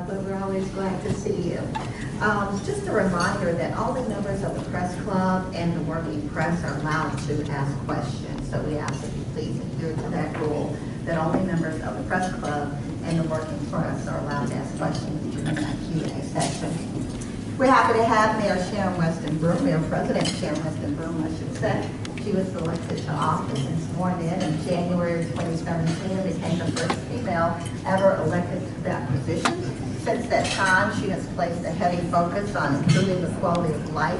but we're always glad to see you. Just a reminder that only members of the press club and the working press are allowed to ask questions. So we ask that you please adhere to that rule, that only members of the press club and the working press are allowed to ask questions during that Q&A session. We're happy to have Mayor Sharon Weston Broome, Mayor President Sharon Weston Broome, I should say. She was elected to office and sworn in January 2017 and became the first female ever elected to that position. Since that time, she has placed a heavy focus on improving the quality of life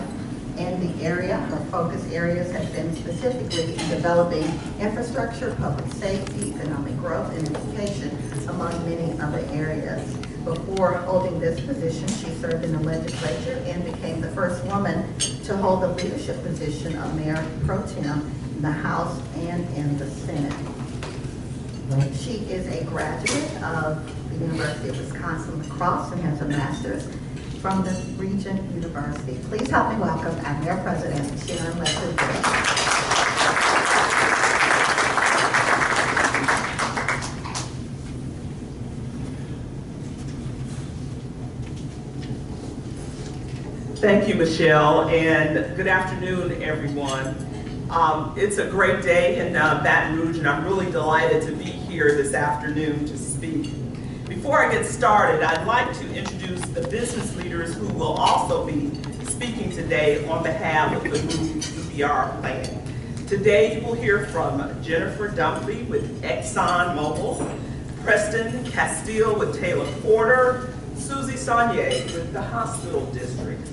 in the area. Her focus areas have been specifically in developing infrastructure, public safety, economic growth, and education, among many other areas. Before holding this position, she served in the legislature and became the first woman to hold the leadership position of Mayor Pro Tem in the House and in the Senate. She is a graduate of the University of Wisconsin-La Crosse and has a master's from the Regent University. Please help me welcome our Mayor President, Sharon Weston Broome. Thank you, Michelle, and good afternoon, everyone. It's a great day in Baton Rouge, and I'm really delighted to be here this afternoon to speak. Before I get started, I'd like to introduce the business leaders who will also be speaking today on behalf of the MOVE EBR plan. Today, you will hear from Jennifer Dunphy with ExxonMobil, Preston Castile with Taylor Porter, Susie Saunier with the Hospital District,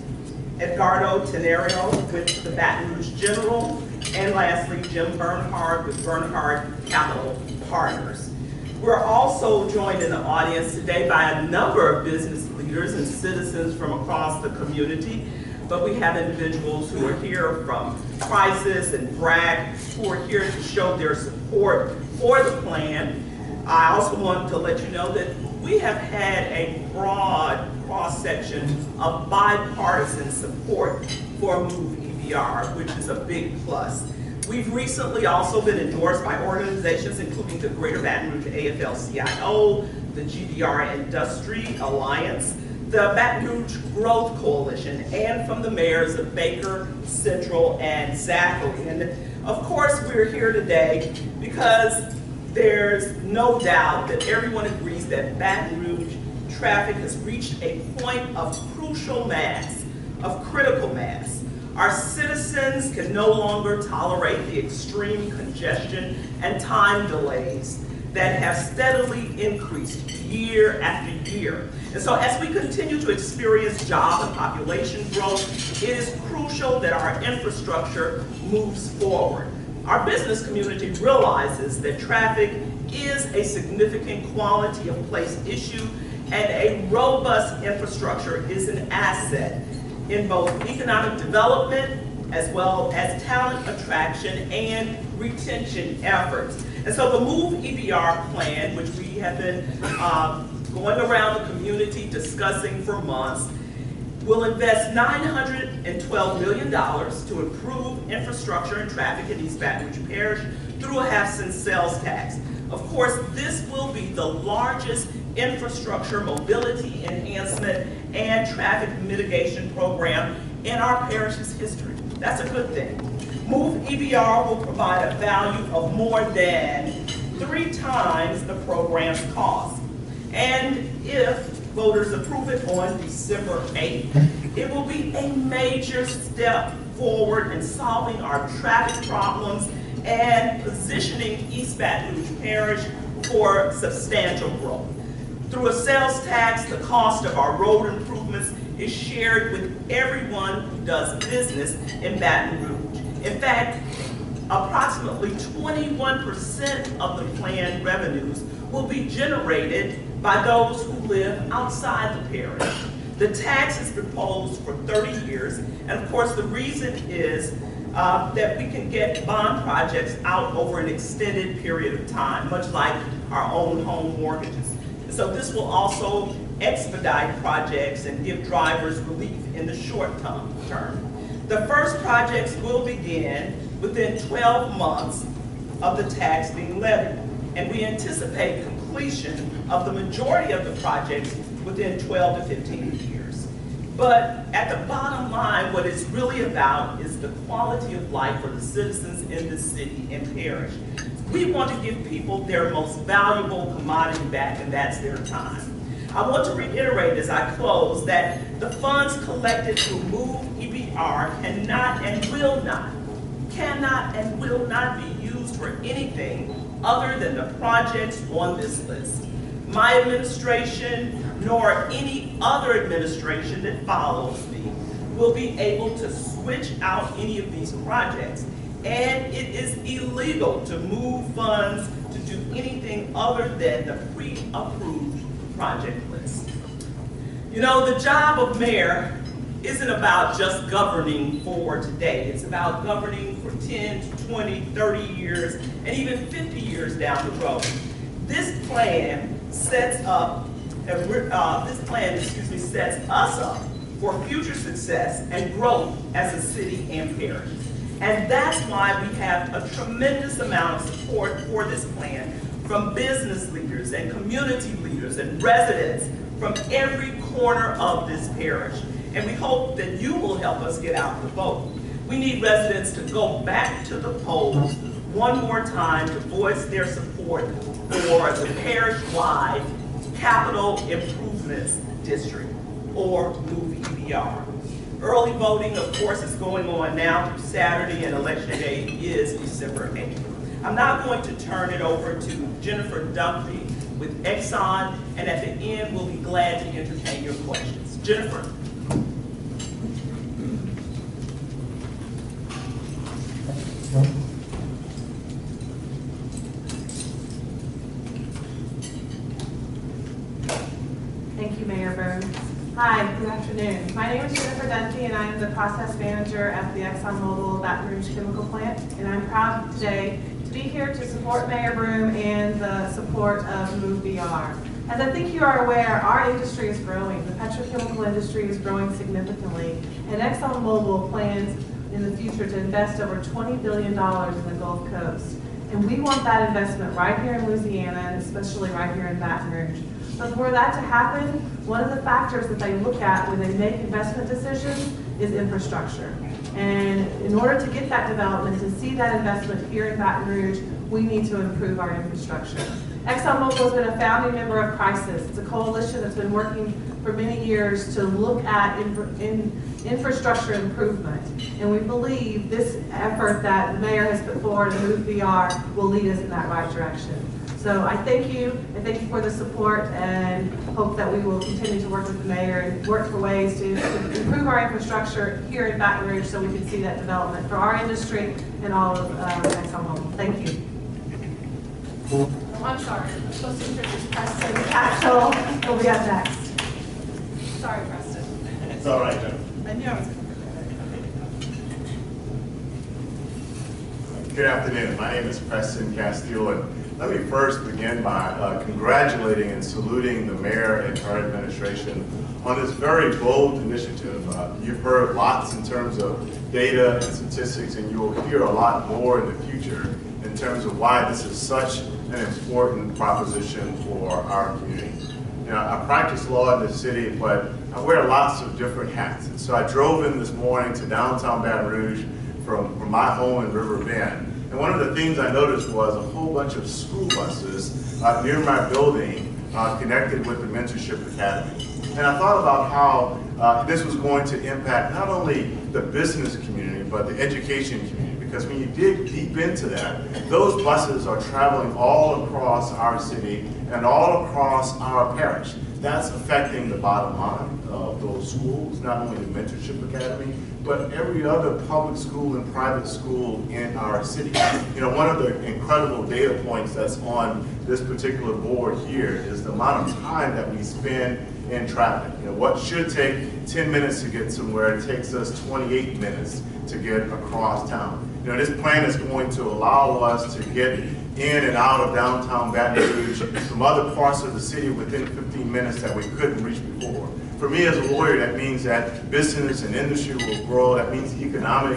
Edgardo Tenerio with the Baton Rouge General, and lastly, Jim Bernhard with Bernhard Capital Partners. We're also joined in the audience today by a number of business leaders and citizens from across the community, but we have individuals who are here from Crisis and BRAC who are here to show their support for the plan. I also want to let you know that we have had a broad cross-section of bipartisan support for MOVE EBR, which is a big plus. We've recently also been endorsed by organizations including the Greater Baton Rouge AFL-CIO, the GDR Industry Alliance, the Baton Rouge Growth Coalition, and from the mayors of Baker, Central, and Zachary. And of course, we're here today because there's no doubt that everyone agrees that Baton Rouge traffic has reached a point of crucial mass, of critical mass. Our citizens can no longer tolerate the extreme congestion and time delays that have steadily increased year after year. And so as we continue to experience job and population growth, it is crucial that our infrastructure moves forward. Our business community realizes that traffic is a significant quality of place issue, and a robust infrastructure is an asset in both economic development as well as talent attraction and retention efforts. And so the MOVE EBR plan, which we have been going around the community discussing for months, will invest $912 million to improve infrastructure and traffic in East Baton Rouge Parish through a half-cent sales tax. Of course, this will be the largest infrastructure, mobility enhancement, and traffic mitigation program in our parish's history. That's a good thing. MOVE EBR will provide a value of more than 3 times the program's cost. And if voters approve it on December 8th, it will be a major step forward in solving our traffic problems and positioning East Baton Rouge Parish for substantial growth. Through a sales tax, the cost of our road improvements is shared with everyone who does business in Baton Rouge. In fact, approximately 21% of the planned revenues will be generated by those who live outside the parish. The tax is proposed for 30 years, and of course the reason is that we can get bond projects out over an extended period of time, much like our own home mortgages. So this will also expedite projects and give drivers relief in the short term. The first projects will begin within 12 months of the tax being levied, and we anticipate completing completion of the majority of the projects within 12 to 15 years. But at the bottom line, what it's really about is the quality of life for the citizens in the city and parish. We want to give people their most valuable commodity back, and that's their time. I want to reiterate as I close that the funds collected to move EBR cannot and will not be used for anything other than the projects on this list. My administration, nor any other administration that follows me, will be able to switch out any of these projects. And it is illegal to move funds to do anything other than the pre-approved project list. You know, the job of mayor isn't about just governing for today. It's about governing for 10 to 20, 30 years, and even 50 years down the road. This plan sets up, sets us up for future success and growth as a city and parish. And that's why we have a tremendous amount of support for this plan from business leaders and community leaders and residents from every corner of this parish. And we hope that you will help us get out the vote. We need residents to go back to the polls one more time to voice their support for the parish-wide Capital Improvements District, or Move EBR. Early voting, of course, is going on now through Saturday, and Election Day is December 8th. I'm now going to turn it over to Jennifer Dunphy with Exxon, and at the end, we'll be glad to entertain your questions. Jennifer. Thank you, Mayor Burns. Hi, good afternoon. My name is Jennifer Dunphy, and I am the process manager at the ExxonMobil Baton Rouge Chemical Plant, and I'm proud today to be here to support Mayor Broome and the support of Move BR. As I think you are aware, our industry is growing. The petrochemical industry is growing significantly, and ExxonMobil plans in the future to invest over $20 billion in the Gulf Coast. And we want that investment right here in Louisiana, and especially right here in Baton Rouge. But for that to happen, one of the factors that they look at when they make investment decisions is infrastructure. And in order to get that development, to see that investment here in Baton Rouge, we need to improve our infrastructure. ExxonMobil has been a founding member of CRISIS. It's a coalition that's been working for many years to look at infrastructure improvement. And we believe this effort that the mayor has put forward in Move VR will lead us in that right direction. So I thank you for the support, and hope that we will continue to work with the mayor and work for ways to improve our infrastructure here in Baton Rouge so we can see that development for our industry and all of ExxonMobil. Thank you. Oh, I'm sorry. I'm supposed to introduce Preston Catchell. He'll be up next. Sorry, Preston. It's all right, Joe. I knew I was going to. Good afternoon. My name is Preston Castile, and let me first begin by congratulating and saluting the mayor and her administration on this very bold initiative. You've heard lots in terms of data and statistics, and you'll hear a lot more in the future in terms of why this is such an important proposition for our community. You know, I practice law in the city, but I wear lots of different hats. And so I drove in this morning to downtown Baton Rouge from my home in River Bend. And one of the things I noticed was a whole bunch of school buses near my building connected with the Mentorship Academy. And I thought about how this was going to impact not only the business community, but the education community. Because when you dig deep into that, those buses are traveling all across our city and all across our parish. That's affecting the bottom line of those schools, not only the Mentorship Academy, but every other public school and private school in our city. You know, one of the incredible data points that's on this particular board here is the amount of time that we spend in traffic. You know, what should take 10 minutes to get somewhere, it takes us 28 minutes to get across town. You know, this plan is going to allow us to get in and out of downtown Baton Rouge from other parts of the city within 15 minutes that we couldn't reach before. For me as a lawyer, that means that business and industry will grow. That means economic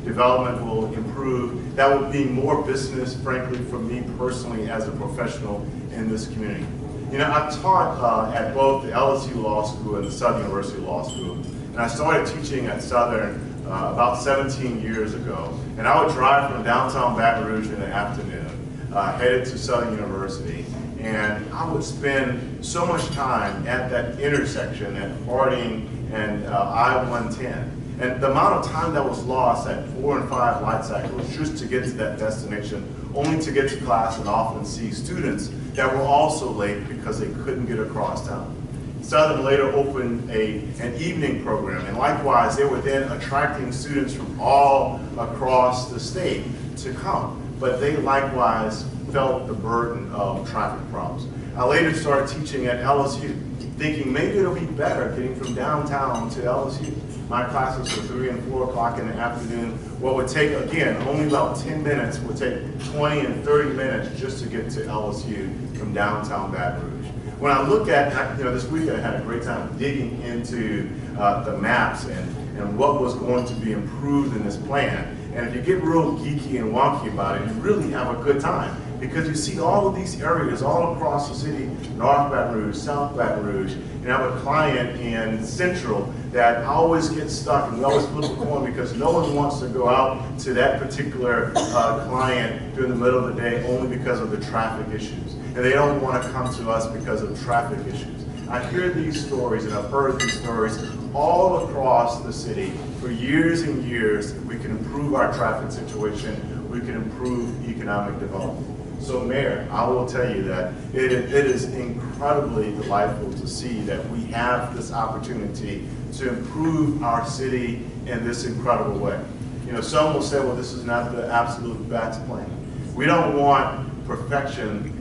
development will improve. That will be more business, frankly, for me personally as a professional in this community. You know, I've taught at both the LSU Law School and the Southern University Law School. And I started teaching at Southern about 17 years ago. And I would drive from downtown Baton Rouge in the afternoon, headed to Southern University. And I would spend so much time at that intersection at Harding and I-110. And the amount of time that was lost at 4 and 5 light cycles just to get to that destination, only to get to class and often see students that were also late because they couldn't get across town. Southern later opened an evening program, and likewise they were then attracting students from all across the state to come. But they likewise felt the burden of traffic problems. I later started teaching at LSU, thinking maybe it'll be better getting from downtown to LSU. My classes were 3 and 4 o'clock in the afternoon. What would take, again, only about 10 minutes, would take 20 and 30 minutes just to get to LSU from downtown Baton Rouge. When I look at, this weekend I had a great time digging into the maps and what was going to be improved in this plan. And if you get real geeky and wonky about it, you really have a good time, because you see all of these areas all across the city, North Baton Rouge, South Baton Rouge, and I have a client in Central that always gets stuck, and we always flip a coin because no one wants to go out to that particular client during the middle of the day only because of the traffic issues. And they don't want to come to us because of traffic issues. I hear these stories, and I've heard these stories all across the city for years and years. We can improve our traffic situation. We can improve economic development. So Mayor, I will tell you that it is incredibly delightful to see that we have this opportunity to improve our city in this incredible way. You know, some will say, well, this is not the absolute best plan. We don't want perfection,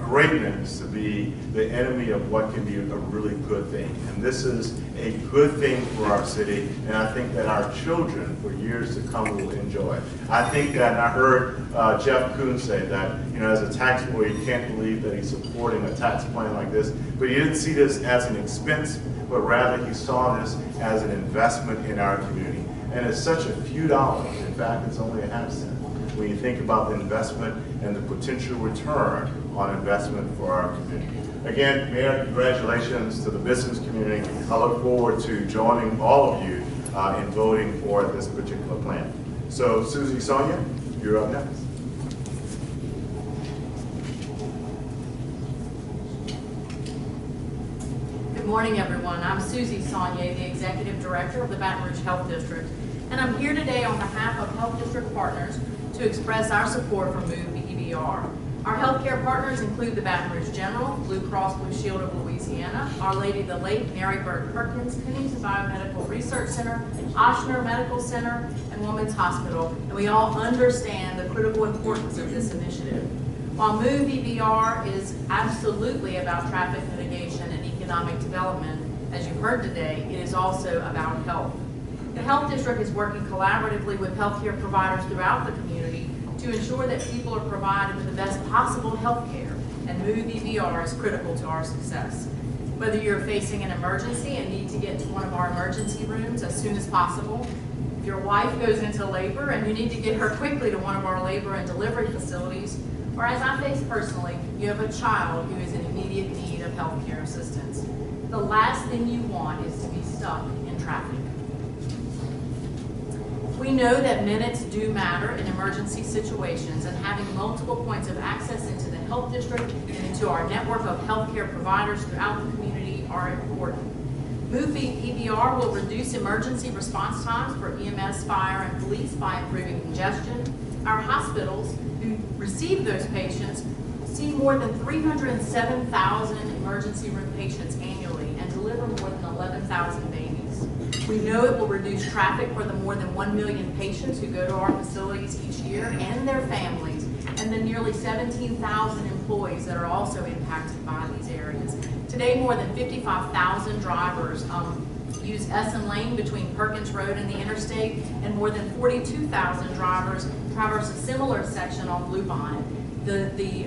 greatness to be the enemy of what can be a really good thing. And this is a good thing for our city, and I think that our children for years to come will enjoy. I think that, and I heard Jeff Kuhn say that, as a tax lawyer, you can't believe that he's supporting a tax plan like this, but he didn't see this as an expense, but rather he saw this as an investment in our community. And it's such a few dollars. In fact, it's only a half cent when you think about the investment and the potential return on investment for our community. Again, Mayor, congratulations to the business community. I look forward to joining all of you in voting for this particular plan. So, Susie, Sonia, you're up next. Good morning, everyone. I'm Susie Saunier, the Executive Director of the Baton Rouge Health District, and I'm here today on behalf of Health District partners to express our support for MOVE EBR. Our healthcare partners include the Baton Rouge General, Blue Cross Blue Shield of Louisiana, Our Lady of the Lake, Mary Bird Perkins, Pennington Biomedical Research Center, Ochsner Medical Center, and Women's Hospital, and we all understand the critical importance of this initiative. While MOVE EBR is absolutely about traffic mitigation and economic development, as you heard today, it is also about health. The Health District is working collaboratively with healthcare providers throughout the community to ensure that people are provided with the best possible health care, and MOVE EBR is critical to our success. Whether you're facing an emergency and need to get to one of our emergency rooms as soon as possible, if your wife goes into labor and you need to get her quickly to one of our labor and delivery facilities, or as I face personally, you have a child who is in immediate need of health care assistance, the last thing you want is to be stuck in traffic. We know that minutes do matter in emergency situations, and having multiple points of access into the Health District and into our network of healthcare providers throughout the community are important. MOVE EBR will reduce emergency response times for EMS, fire, and police by improving congestion. Our hospitals who receive those patients see more than 307,000 emergency room patients annually and deliver more than 11,000 babies. We know it will reduce traffic for the more than 1 million patients who go to our facilities each year and their families, and the nearly 17,000 employees that are also impacted by these areas. Today, more than 55,000 drivers use Essen Lane between Perkins Road and the interstate, and more than 42,000 drivers traverse a similar section on Bluebonnet. The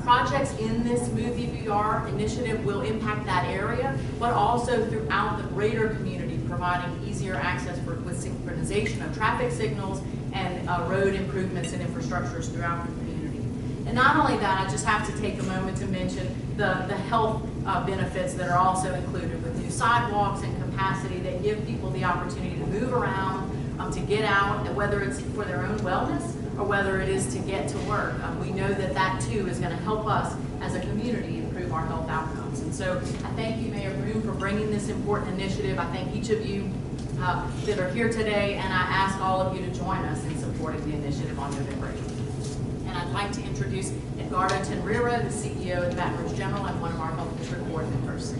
projects in this MOVE EBR initiative will impact that area, but also throughout the greater community, providing easier access with synchronization of traffic signals and road improvements and infrastructures throughout the community. And not only that, I just have to take a moment to mention the health benefits that are also included with new sidewalks and capacity that give people the opportunity to move around, to get out, and whether it's for their own wellness or whether it is to get to work. We know that that too is going to help us as a community improve our health outcomes. And so I thank you, Mayor Broome, for bringing this important initiative. I thank each of you that are here today, and I ask all of you to join us in supporting the initiative on November 8th. And I'd like to introduce Edgardo Tenrira, the CEO of the Baton Rouge General and one of our health district board members.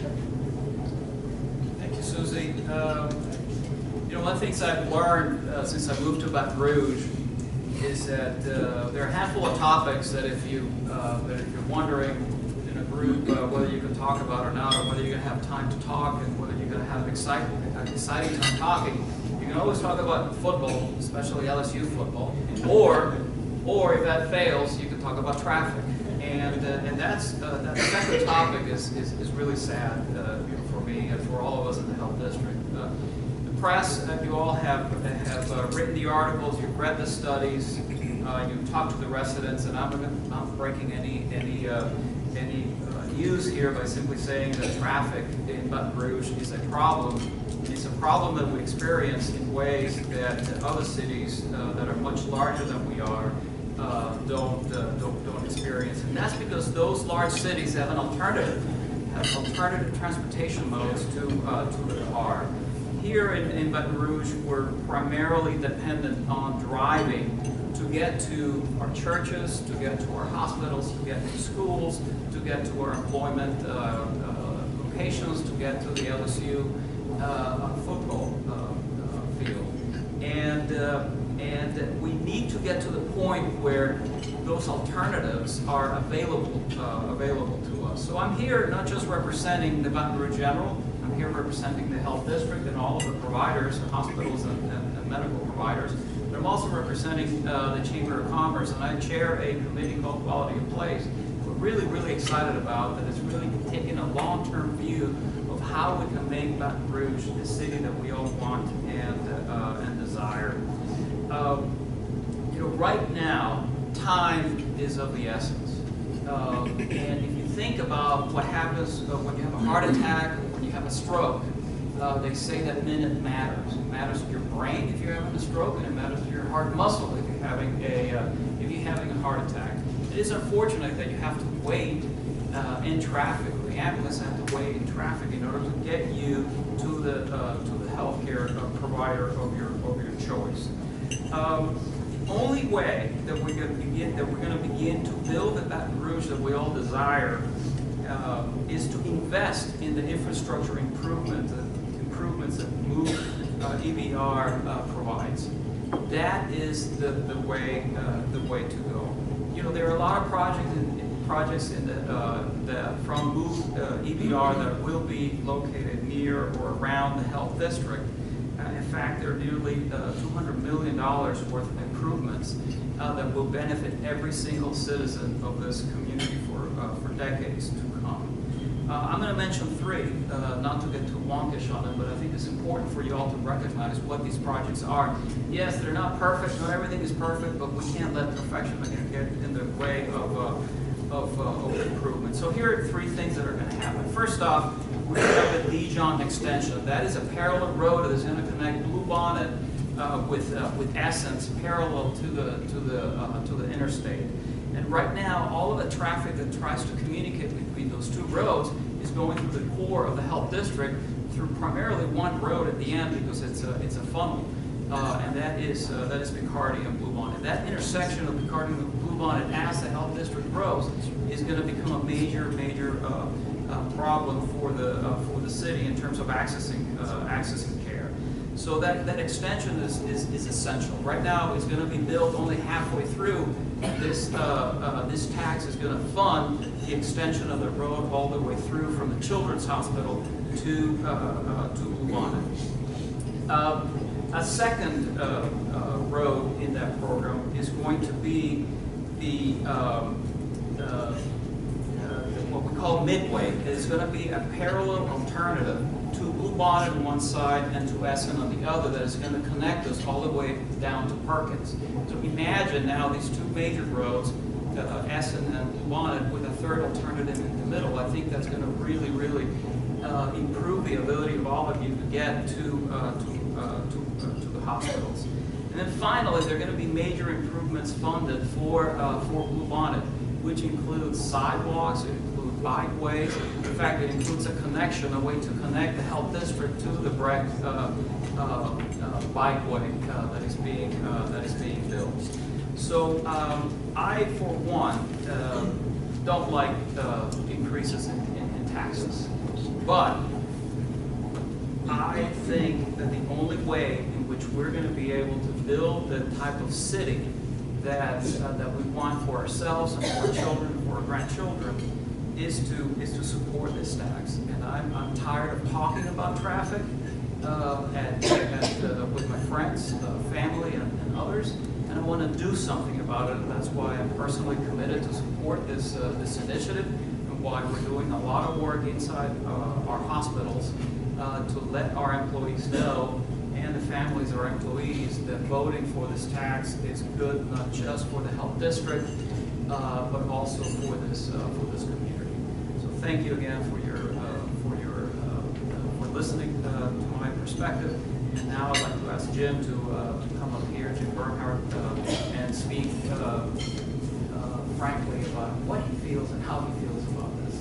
Thank you, Susie. You know, one of the things I've learned since I moved to Baton Rouge is that there are a handful of topics that if you're wondering in a group whether you can talk about or not, or whether you're going to have time to talk, and whether you're going to have an exciting time talking, you can always talk about football, especially LSU football, or if that fails, you can talk about traffic. And that second topic is really sad, you know, for me and for all of us in the health district. The press, you all have written the articles, you've read the studies, you've talked to the residents, and I'm not breaking any news here by simply saying that traffic in Baton Rouge is a problem. It's a problem that we experience in ways that other cities that are much larger than we are don't experience, and that's because those large cities have alternative transportation modes to the car. Here in Baton Rouge, we're primarily dependent on driving to get to our churches, to get to our hospitals, to get to schools, to get to our employment locations, to get to the LSU football field. And we need to get to the point where those alternatives are available to us. So I'm here not just representing the Baton Rouge General, I'm here representing the health district and all of the providers, hospitals and medical providers, but I'm also representing the Chamber of Commerce, and I chair a committee called Quality of Place. We're really, really excited about that. It's really taking a long-term view of how we can make Baton Rouge the city that we all want and desire. You know, right now, time is of the essence. And if you think about what happens when you have a heart attack, when you have a stroke, they say that minute matters. It matters to your brain if you're having a stroke, and it matters to your heart muscle if you're having a heart attack. It is unfortunate that you have to wait in traffic. The ambulance has to wait in traffic in order to get you to the healthcare provider of your choice. The only way that we're going to begin to build the Baton Rouge that we all desire is to invest in the infrastructure improvements that MOVE EBR provides. That is the way to go. You know, there are a lot of projects in from MOVE EBR that will be located near or around the health district. In fact, there are nearly $200 million worth of improvements that will benefit every single citizen of this community for decades to come. I'm going to mention three, not to get too wonkish on them, but I think it's important for you all to recognize what these projects are. Yes, they're not perfect, not everything is perfect, but we can't let perfection get in the way of improvement. So here are three things that are going to happen. First off, we're going to have a Dijon extension. That is a parallel road that is going to connect Blue Bonnet with Essence, parallel to the interstate. And right now, all of the traffic that tries to communicate between those two roads is going through the core of the health district through primarily one road at the end because it's a funnel, and that is Picardy and Blue Bonnet. That intersection of Picardy and Blue Bonnet as the health district grows is going to become a major problem for the city in terms of accessing care. So that extension is essential. Right now, it's going to be built only halfway through. This tax is going to fund the extension of the road all the way through from the Children's Hospital to Blue Bonnet. A second road in that program is going to be the what we call Midway. It's going to be a parallel alternative to Bluebonnet on one side and to Essen on the other that is going to connect us all the way down to Perkins. So imagine now these two major roads, Essen and Bluebonnet, with a third alternative in the middle. I think that's going to really, really improve the ability of all of you to get to the hospitals. And then finally, there are going to be major improvements funded for Bluebonnet, which includes sidewalks, it includes bikeways. In fact, it includes a connection, a way to connect the health district to the Breck bikeway that is being built. So I, for one, don't like increases in taxes, but I think that the only way in which we're going to be able to build the type of city that we want for ourselves and for our children, for our grandchildren, is to support this tax. And I'm tired of talking about traffic with my friends, family, and others, and I want to do something about it. And that's why I'm personally committed to support this initiative, and why we're doing a lot of work inside our hospitals to let our employees know, and the families of our employees, that voting for this tax is good not just for the health district, but also for this community. So thank you again for listening to my perspective. And now I'd like to ask Jim to come up here, Jim Bernhardt, and speak frankly about what he feels and how he feels about this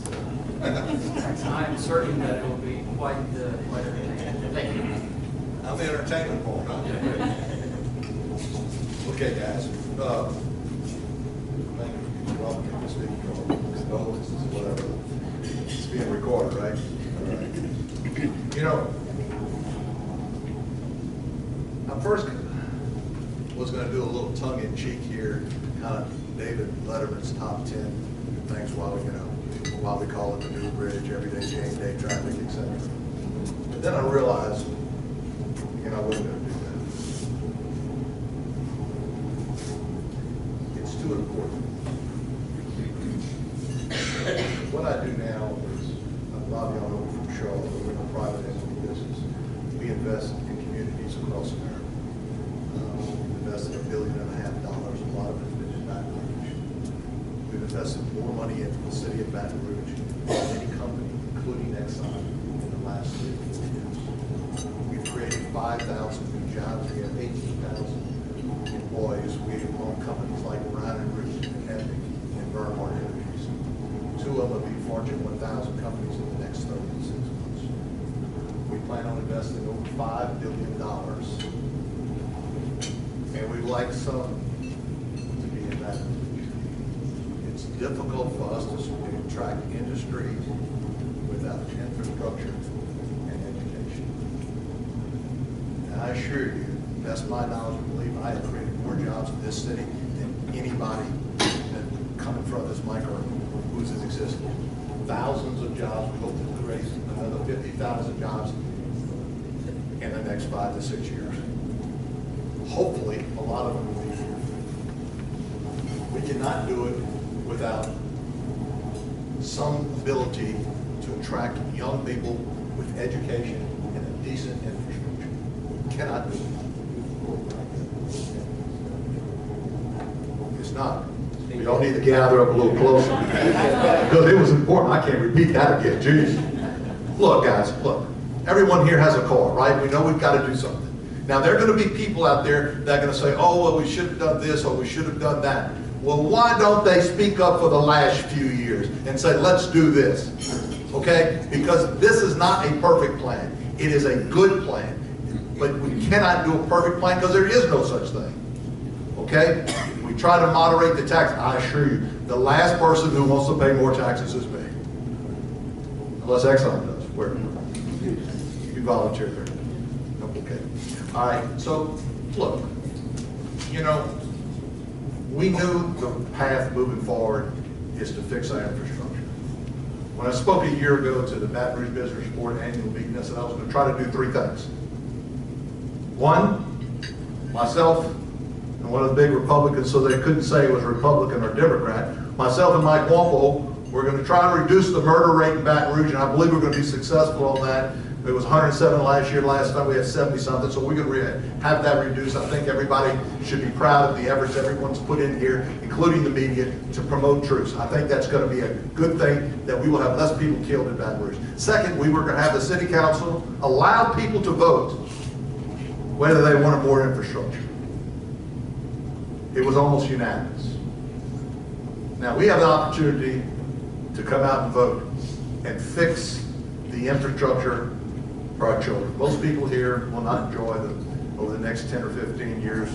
tax. I'm certain that it will be quite entertaining. Thank you. I'm the entertainment part, huh? Okay, guys. Thank you. Welcome to speak for condolences, whatever. It's being recorded, right? All right. You know, I first was going to do a little tongue-in-cheek here, kind of David Letterman's top 10 things while we call it the new bridge, everyday game day traffic, etc. But then I realized, I wasn't going to do that. It's too important. What I do now is, Bobby, I know from Charlotte, we're in a private entity business. We invest in communities across America. We've invested $1.5 billion. A lot of it has been in Baton Rouge. We've invested more money into the city of Baton Rouge than any company, including Exxon, in the last 3 or 4 years. We've created 5,000 new jobs. We have 18,000 employees. We own companies like Brown and Root and Epic and Bernhardt Industries. 2 of them will be Fortune 1000 companies in the next 36 months. We plan on investing over $5 billion. And we'd like some to be in that. It's difficult for us to attract industry without infrastructure and education. And I assure you, that's my knowledge and belief, I have created more jobs in this city than anybody that come in front of this mic or who's existed. Thousands of jobs. We hope to create another 50,000 jobs in the next 5 to 6 years. Hopefully, a lot of them will be here. We cannot do it without some ability to attract young people with education and a decent infrastructure. We cannot do it. It's not. We all need to gather up a little closer. Because it was important. I can't repeat that again. Jeez. Look, guys, look. Everyone here has a car, right? We know we've got to do something. Now, there are going to be people out there that are going to say, oh, well, we should have done this or we should have done that. Well, why don't they speak up for the last few years and say, let's do this? Okay? Because this is not a perfect plan. It is a good plan. But we cannot do a perfect plan because there is no such thing. Okay? We try to moderate the tax. I assure you, the last person who wants to pay more taxes is me. Unless Exxon does. Where? You volunteer there. Okay. All right. So, look, we knew the path moving forward is to fix our infrastructure. When I spoke a year ago to the Baton Rouge Business Report annual meeting, I said I was going to try to do 3 things. One, myself, and one of the big Republicans, so they couldn't say it was Republican or Democrat, myself and Mike Walpole We're going to try and reduce the murder rate in Baton Rouge, and I believe we're going to be successful on that. It was 107 last year. Last time we had 70-something, so we're going to have that reduced. I think everybody should be proud of the efforts everyone's put in here, including the media, to promote truth. I think that's going to be a good thing, that we will have less people killed in Baton Rouge. Second, we were going to have the city council allow people to vote whether they wanted more infrastructure. It was almost unanimous. Now, we have the opportunity to come out and vote and fix the infrastructure for our children. Most people here will not enjoy them over the next 10 or 15 years.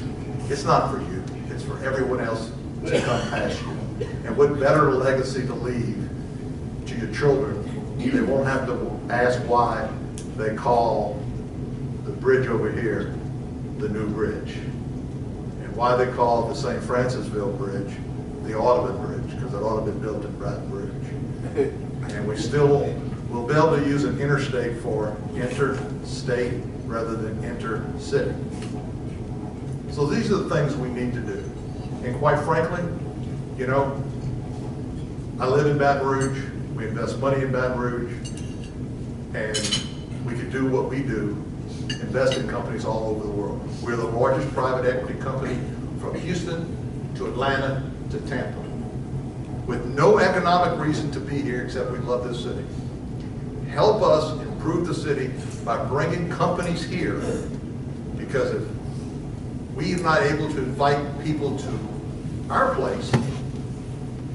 It's not for you. It's for everyone else to come past you. And what better legacy to leave to your children? They won't have to ask why they call the bridge over here the new bridge, and why they call the St. Francisville Bridge the Audubon Bridge, because it ought to have been built in Baton Rouge. And we still will be able to use an interstate for interstate rather than intercity. So these are the things we need to do. And quite frankly, you know, I live in Baton Rouge, we invest money in Baton Rouge, and we could do what we do, invest in companies all over the world. We're the largest private equity company from Houston to Atlanta to Tampa, with no economic reason to be here except we love this city. Help us improve the city by bringing companies here, because if we're not able to invite people to our place,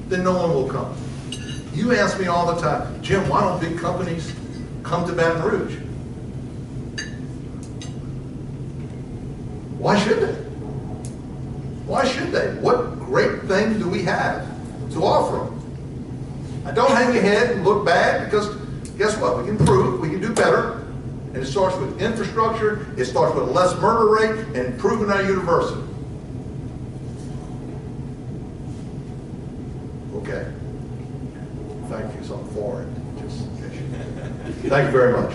then no one will come. You ask me all the time, Jim, why don't big companies come to Baton Rouge? Why should they? Why should they? What great thing do we have to offer them? Now, don't hang your head and look bad, because guess what? We can improve, we can do better. And it starts with infrastructure, it starts with a less murder rate, and improving our university. Okay. Thank you. So I'm for it. Just in case you. Thank you very much.